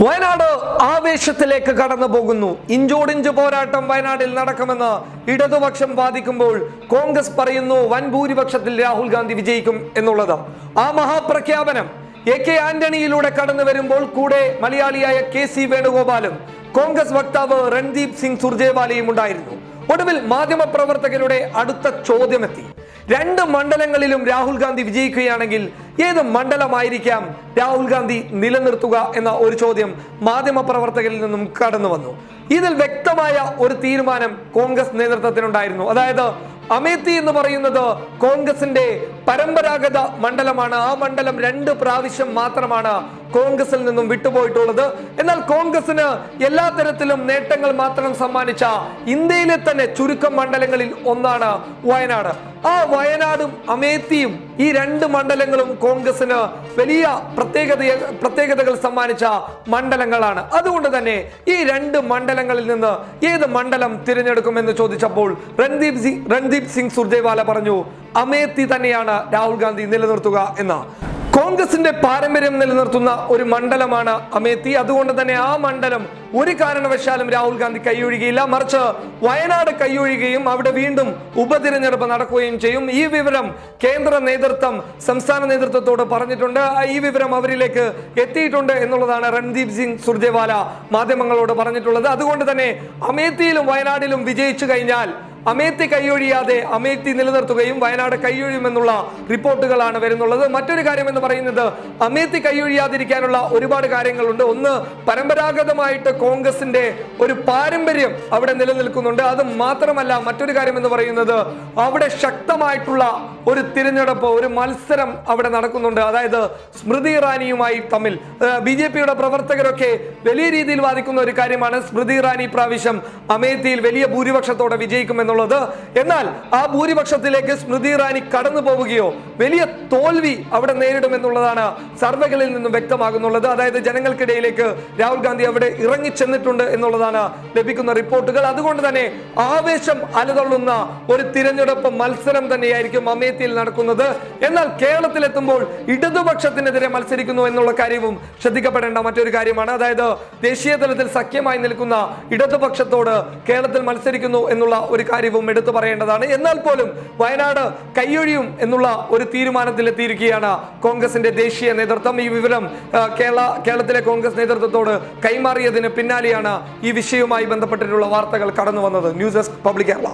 വയനാട് ആവേശത്തിലേക്ക് കടന്നു പോകുന്നു. ഇഞ്ചോടിഞ്ച് പോരാട്ടം വയനാട്ടിൽ നടക്കുമെന്ന് ഇടതുപക്ഷം വാദിക്കുമ്പോൾ കോൺഗ്രസ് പറയുന്നു വൻ ഭൂരിപക്ഷത്തിൽ രാഹുൽ ഗാന്ധി വിജയിക്കും എന്നുള്ളത്. ആ മഹാപ്രഖ്യാപനം AK ആന്റണിയിലൂടെ കടന്നു വരുമ്പോൾ കൂടെ മലയാളിയായ KC വേണുഗോപാലും കോൺഗ്രസ് വക്താവ് രൺദീപ് സിംഗ് സുർജേവാലയും ഉണ്ടായിരുന്നു. ഒടുവിൽ മാധ്യമപ്രവർത്തകരുടെ അടുത്ത ചോദ്യമെത്തി. രണ്ട് മണ്ഡലങ്ങളിലും രാഹുൽ ഗാന്ധി വിജയിക്കുകയാണെങ്കിൽ ഏത് മണ്ഡലമായിരിക്കാം രാഹുൽ ഗാന്ധി നിലനിർത്തുക എന്ന ഒരു ചോദ്യം മാധ്യമപ്രവർത്തകരിൽ നിന്നും കടന്നു വന്നു. ഇതിൽ വ്യക്തമായ ഒരു തീരുമാനം കോൺഗ്രസ് നേതൃത്വത്തിനുണ്ടായിരുന്നു. അതായത് അമേത്തി എന്ന് പറയുന്നത് കോൺഗ്രസിന്റെ പരമ്പരാഗത മണ്ഡലമാണ്. ആ മണ്ഡലം 2 പ്രാവശ്യം മാത്രമാണ് കോൺഗ്രസിൽ നിന്നും വിട്ടുപോയിട്ടുള്ളത്. എന്നാൽ കോൺഗ്രസിന് എല്ലാ തരത്തിലും നേട്ടങ്ങൾ മാത്രം സമ്മാനിച്ച ഇന്ത്യയിലെ തന്നെ ചുരുക്കം മണ്ഡലങ്ങളിൽ ഒന്നാണ് വയനാട്. ആ വയനാടും അമേത്തിയും ഈ 2 മണ്ഡലങ്ങളും കോൺഗ്രസിന് വലിയ പ്രത്യേകതകൾ സമ്മാനിച്ച മണ്ഡലങ്ങളാണ്. അതുകൊണ്ട് തന്നെ ഈ 2 മണ്ഡലങ്ങളിൽ നിന്ന് ഏത് മണ്ഡലം തിരഞ്ഞെടുക്കുമെന്ന് ചോദിച്ചപ്പോൾ രൺദീപ് സിംഗ് സുർജേവാല പറഞ്ഞു അമേത്തി തന്നെയാണ് രാഹുൽ ഗാന്ധി നിലനിർത്തുക എന്ന്. കോൺഗ്രസിന്റെ പാരമ്പര്യം നിലനിർത്തുന്ന ഒരു മണ്ഡലമാണ് അമേത്തി. അതുകൊണ്ട് തന്നെ ആ മണ്ഡലം ഒരു കാരണവശാലും രാഹുൽ ഗാന്ധി കൈയൊഴിയുകയില്ല. മറിച്ച് വയനാട് കൈയൊഴിയുകയും അവിടെ വീണ്ടും ഉപതിരഞ്ഞെടുപ്പ് നടക്കുകയും ചെയ്യും. ഈ വിവരം കേന്ദ്ര നേതൃത്വം സംസ്ഥാന നേതൃത്വത്തോട് പറഞ്ഞിട്ടുണ്ട്. ഈ വിവരം അവരിലേക്ക് എത്തിയിട്ടുണ്ട് എന്നുള്ളതാണ് രൺദീപ് സിംഗ് സുർജേവാല മാധ്യമങ്ങളോട് പറഞ്ഞിട്ടുള്ളത്. അതുകൊണ്ട് തന്നെ അമേത്തിയിലും വയനാടിലും വിജയിച്ചു കഴിഞ്ഞാൽ അമേത്തി കൈയൊഴിയാതെ അമേത്തി നിലനിർത്തുകയും വയനാട് കൈയൊഴിയുമെന്നുള്ള റിപ്പോർട്ടുകളാണ് വരുന്നുള്ളത്. മറ്റൊരു കാര്യം എന്ന് പറയുന്നത് അമേത്തി കൈയൊഴിയാതിരിക്കാനുള്ള ഒരുപാട് കാര്യങ്ങളുണ്ട്. ഒന്ന്, പരമ്പരാഗതമായിട്ട് കോൺഗ്രസിന്റെ ഒരു പാരമ്പര്യം അവിടെ നിലനിൽക്കുന്നുണ്ട്. അത് മാത്രമല്ല, മറ്റൊരു കാര്യം എന്ന് പറയുന്നത് അവിടെ ശക്തമായിട്ടുള്ള ഒരു തിരഞ്ഞെടുപ്പ്, ഒരു മത്സരം അവിടെ നടക്കുന്നുണ്ട്. അതായത് സ്മൃതി ഇറാനിയുമായി തമ്മിൽ BJPയുടെ പ്രവർത്തകരൊക്കെ വലിയ രീതിയിൽ വാദിക്കുന്ന ഒരു കാര്യമാണ് സ്മൃതി ഇറാനി പ്രാവശ്യം അമേത്തിയിൽ വലിയ ഭൂരിപക്ഷത്തോടെ വിജയിക്കുമെന്നുള്ളത്. എന്നാൽ ആ ഭൂരിപക്ഷത്തിലേക്ക് സ്മൃതി ഇറാനി കടന്നു പോവുകയോ വലിയ തോൽവി അവിടെ നേരിടുമെന്നുള്ളതാണ് സർവേകളിൽ നിന്നും വ്യക്തമാകുന്നുള്ളത്. അതായത് ജനങ്ങൾക്കിടയിലേക്ക് രാഹുൽ ഗാന്ധി അവിടെ ഇറങ്ങിച്ചെന്നിട്ടുണ്ട് എന്നുള്ളതാണ് ലഭിക്കുന്ന റിപ്പോർട്ടുകൾ. അതുകൊണ്ട് തന്നെ ആവേശം അലതള്ളുന്ന ഒരു തിരഞ്ഞെടുപ്പ് മത്സരം തന്നെയായിരിക്കും അമേത്തിയിൽ നടക്കുന്നത്. എന്നാൽ കേരളത്തിലെത്തുമ്പോൾ ഇടതുപക്ഷത്തിനെതിരെ മത്സരിക്കുന്നു എന്നുള്ള കാര്യവും ശ്രദ്ധിക്കപ്പെടേണ്ട മറ്റൊരു കാര്യമാണ്. അതായത് ദേശീയ തലത്തിൽ സഖ്യമായി നിൽക്കുന്ന ഇടതുപക്ഷത്തോട് കേരളത്തിൽ മത്സരിക്കുന്നു എന്നുള്ള ഒരു കാര്യവും എടുത്തു പറയേണ്ടതാണ്. എന്നാൽ പോലും വയനാട് കൈയൊഴിയും എന്നുള്ള ഒരു തീരുമാനത്തിലെത്തിയിരിക്കുകയാണ് കോൺഗ്രസിന്റെ ദേശീയ നേതൃത്വം. ഈ വിവരം കേരളത്തിലെ കോൺഗ്രസ് നേതൃത്വത്തോട് കൈമാറിയതിന് പിന്നാലെയാണ് ഈ വിഷയവുമായി ബന്ധപ്പെട്ടിട്ടുള്ള വാർത്തകൾ കടന്നു വന്നത്. News desk public Kerala.